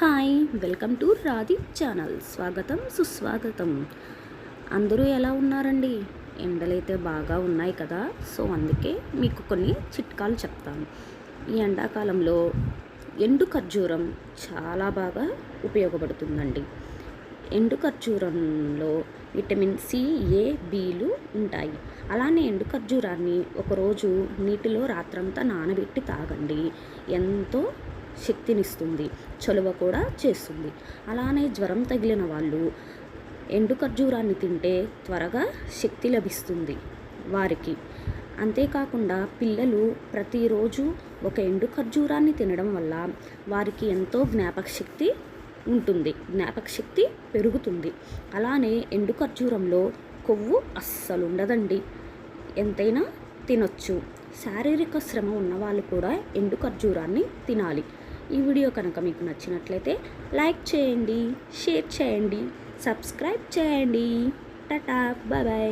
Hi, welcome to Radhi channel. స్వాగతం సుస్వాగతం. అందరూ ఎలా ఉన్నారండి? ఎండలైతే బాగా ఉన్నాయి కదా, సో అందుకే మీకు కొన్ని చిట్కాలు చెప్తాను. ఈ ఎండాకాలంలో ఎండు ఖర్జూరం చాలా బాగా ఉపయోగపడుతుందండి. ఎండు ఖర్జూరంలో విటమిన్ సి, ఏ, బిలు ఉంటాయి. అలానే ఎండు ఖర్జూరాన్ని ఒకరోజు నీటిలో రాత్రంతా నానబెట్టి తాగండి. ఎంతో శక్తినిస్తుంది, చలువ కూడా చేస్తుంది. అలానే జ్వరం తగిలిన వాళ్ళు ఎండు ఖర్జూరాన్ని తింటే త్వరగా శక్తి లభిస్తుంది వారికి. అంతేకాకుండా పిల్లలు ప్రతిరోజు ఒక ఎండు ఖర్జూరాన్ని తినడం వల్ల వారికి ఎంతో జ్ఞాపక శక్తి ఉంటుంది, జ్ఞాపక శక్తి పెరుగుతుంది. అలానే ఎండు ఖర్జూరంలో కొవ్వు అస్సలు ఉండదండి, ఎంతైనా తినొచ్చు. శారీరక శ్రమ ఉన్నవాళ్ళు కూడా ఎండు ఖర్జూరాన్ని తినాలి. ఈ వీడియో కనుక మీకు నచ్చినట్లయితే లైక్ చేయండి, షేర్ చేయండి, సబ్స్క్రైబ్ చేయండి. Tata, bye bye.